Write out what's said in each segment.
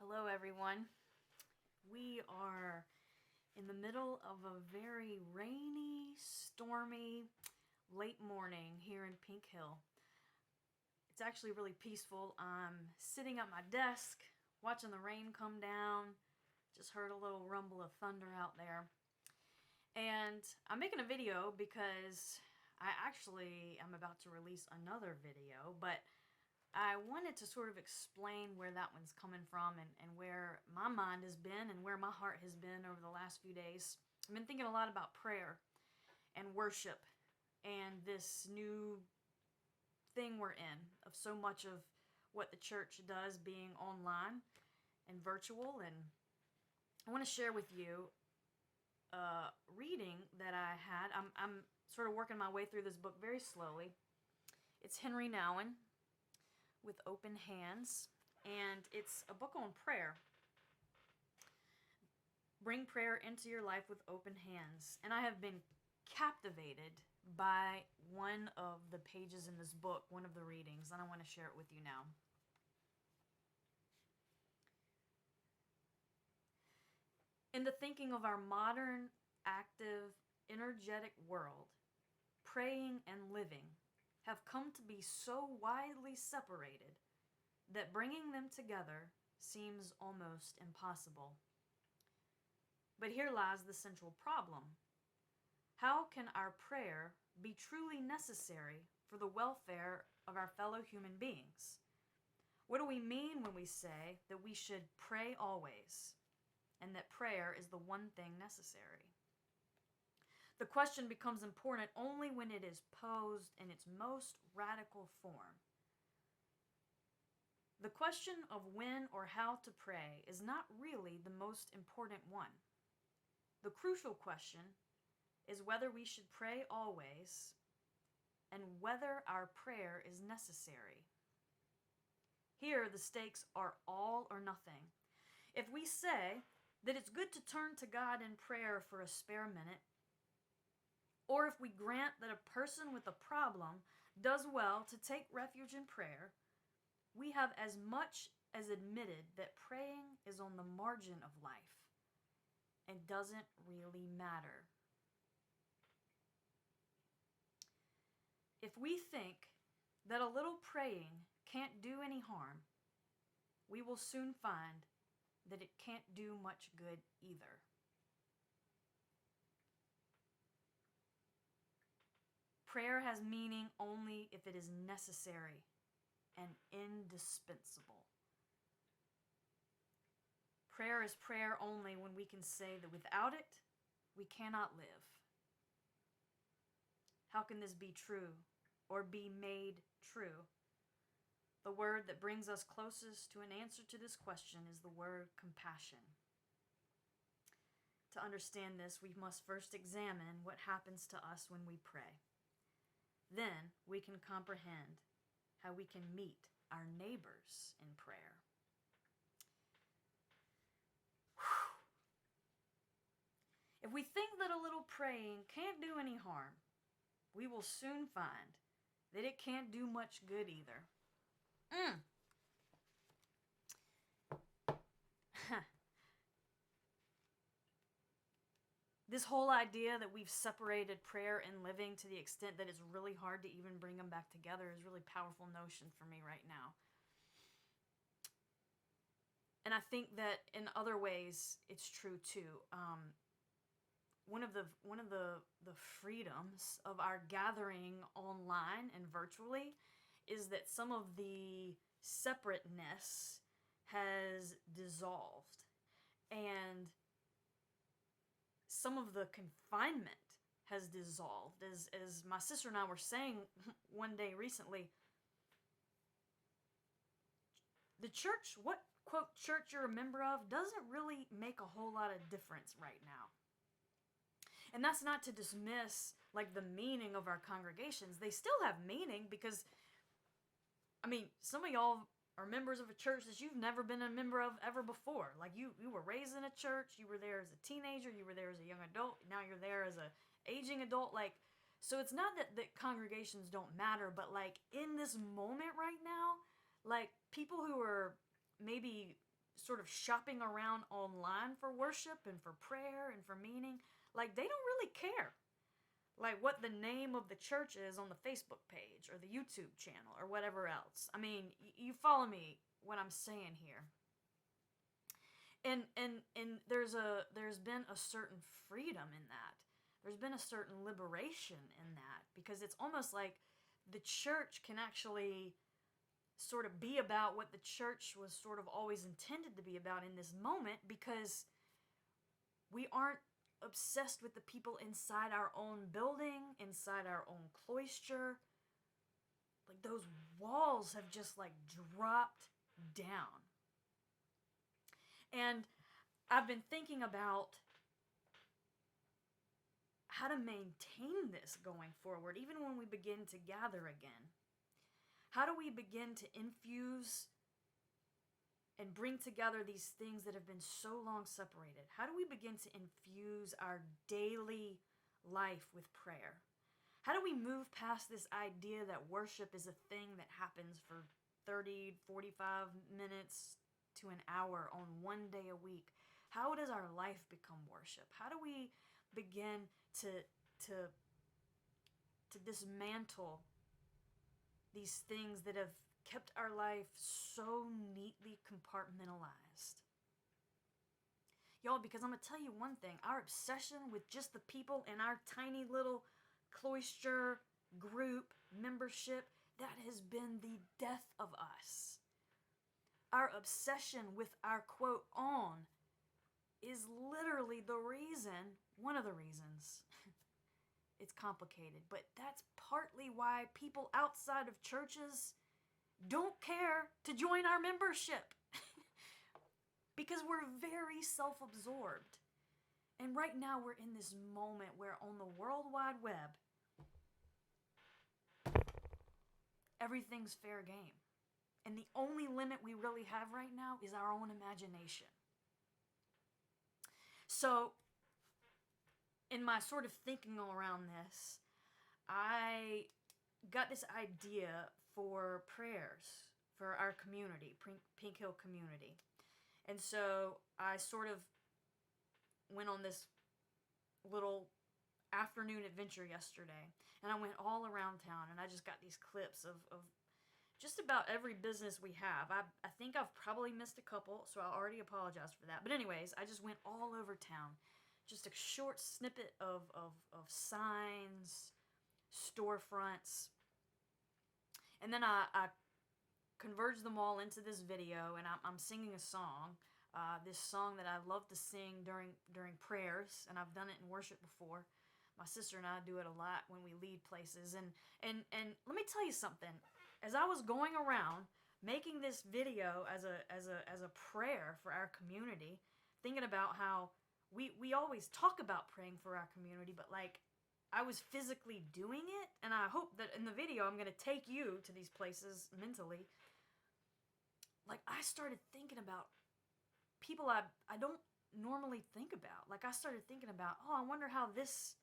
Hello, everyone. We are in the middle of a very rainy, stormy, late morning here in Pink Hill. It's actually really peaceful. I'm sitting at my desk, watching the rain come down. Just heard a little rumble of thunder out there. And I'm making a video because I actually am about to release another video, but I wanted to sort of explain where that one's coming from and where my mind has been and where my heart has been over the last few days. I've been thinking a lot about prayer and worship and this new thing we're in of so much of what the church does being online and virtual. And I want to share with you a reading that I had. I'm sort of working my way through this book very slowly. It's Henri Nouwen with Open Hands, and it's a book on prayer. Bring prayer into your life with open hands. And I have been captivated by one of the pages in this book, one of the readings, and I want to share it with you now. In the thinking of our modern, active, energetic world, praying and living have come to be so widely separated that bringing them together seems almost impossible. But here lies the central problem. How can our prayer be truly necessary for the welfare of our fellow human beings? What do we mean when we say that we should pray always and that prayer is the one thing necessary? The question becomes important only when it is posed in its most radical form. The question of when or how to pray is not really the most important one. The crucial question is whether we should pray always and whether our prayer is necessary. Here, the stakes are all or nothing. If we say that it's good to turn to God in prayer for a spare minute, or if we grant that a person with a problem does well to take refuge in prayer, we have as much as admitted that praying is on the margin of life and doesn't really matter. If we think that a little praying can't do any harm, we will soon find that it can't do much good either. Prayer has meaning only if it is necessary and indispensable. Prayer is prayer only when we can say that without it, we cannot live. How can this be true or be made true? The word that brings us closest to an answer to this question is the word compassion. To understand this, we must first examine what happens to us when we pray. Then we can comprehend how we can meet our neighbors in prayer. Whew. If we think that a little praying can't do any harm, we will soon find that it can't do much good either. This whole idea that we've separated prayer and living to the extent that it's really hard to even bring them back together is a really powerful notion for me right now. And I think that in other ways it's true too. One of the freedoms of our gathering online and virtually is that some of the separateness has dissolved, and some of the confinement has dissolved. As my sister and I were saying one day recently, the church, what quote church you're a member of, doesn't really make a whole lot of difference right now. And that's not to dismiss like the meaning of our congregations. They still have meaning because, I mean, some of y'all are members of a church that you've never been a member of ever before. Like you were raised in a church, you were there as a teenager, you were there as a young adult, now you're there as a aging adult. Like, so it's not that congregations don't matter, but like in this moment right now, like people who are maybe sort of shopping around online for worship and for prayer and for meaning. Like, they don't really care. Like, what the name of the church is on the Facebook page or the YouTube channel or whatever else. I mean, you follow me what I'm saying here. And there's been a certain freedom in that. There's been a certain liberation in that, because it's almost like the church can actually sort of be about what the church was sort of always intended to be about in this moment, because we aren't obsessed with the people inside our own building, inside our own cloister. Like, those walls have just like dropped down. And I've been thinking about how to maintain this going forward, even when we begin to gather again. How do we begin to infuse and bring together these things that have been so long separated? How do we begin to infuse our daily life with prayer? How do we move past this idea that worship is a thing that happens for 30, 45 minutes to an hour on one day a week? How does our life become worship? How do we begin to dismantle these things that have kept our life so neatly compartmentalized? Y'all, because I'm going to tell you one thing. Our obsession with just the people in our tiny little cloister group membership, that has been the death of us. Our obsession with our quote on is literally the reason, one of the reasons, it's complicated, but that's partly why people outside of churches don't care to join our membership. Because we're very self-absorbed. And right now we're in this moment where on the World Wide Web, everything's fair game. And the only limit we really have right now is our own imagination. So, in my sort of thinking around this, I got this idea for prayers for our community, Pink Hill community. And so I sort of went on this little afternoon adventure yesterday, and I went all around town, and I just got these clips of just about every business we have. I think I've probably missed a couple, so I already apologize for that. But anyways, I just went all over town. Just a short snippet of signs, storefronts. And then I converged them all into this video, and I'm singing a song. This song that I love to sing during prayers, and I've done it in worship before. My sister and I do it a lot when we lead places. And let me tell you something. As I was going around making this video as a prayer for our community, thinking about how we always talk about praying for our community, but like, I was physically doing it, and I hope that in the video I'm going to take you to these places mentally. Like, I started thinking about people I don't normally think about. Like, I started thinking about, oh, I wonder how this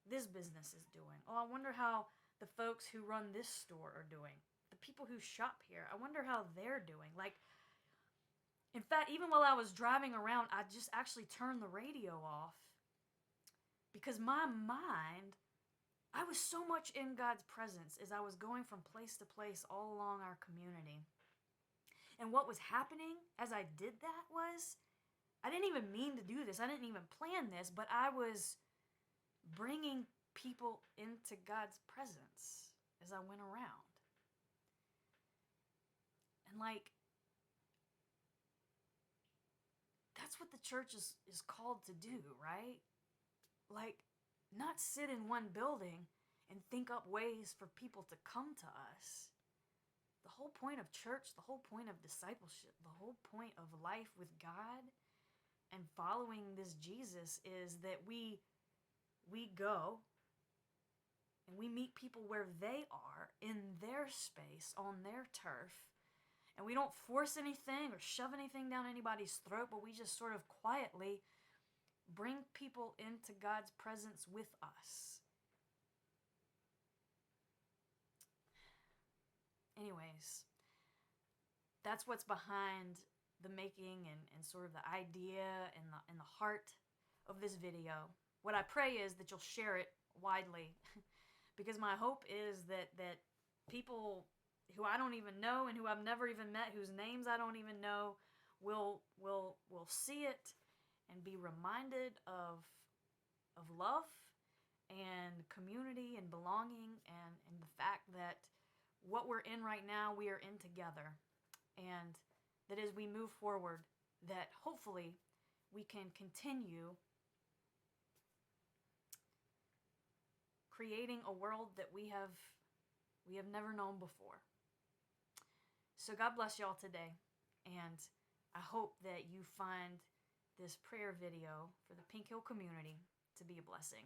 business is doing. Oh, I wonder how the folks who run this store are doing. The people who shop here, I wonder how they're doing. Like, in fact, even while I was driving around, I just actually turned the radio off, because my mind, I was so much in God's presence as I was going from place to place all along our community. And what was happening as I did that was, I didn't even mean to do this. I didn't even plan this, but I was bringing people into God's presence as I went around. And like, that's what the church is called to do, right? Like, not sit in one building and think up ways for people to come to us. The whole point of church, the whole point of discipleship, the whole point of life with God and following this Jesus is that we go and we meet people where they are, in their space, on their turf. And we don't force anything or shove anything down anybody's throat, but we just sort of quietly bring people into God's presence with us. Anyways, that's what's behind the making and sort of the idea and the heart of this video. What I pray is that you'll share it widely because my hope is that people who I don't even know and who I've never even met, whose names I don't even know, will see it and be reminded of love and community and belonging and the fact that what we're in right now, we are in together. And that as we move forward, that hopefully we can continue creating a world that we have never known before. So God bless y'all today, and I hope that you find this prayer video for the Pink Hill community to be a blessing.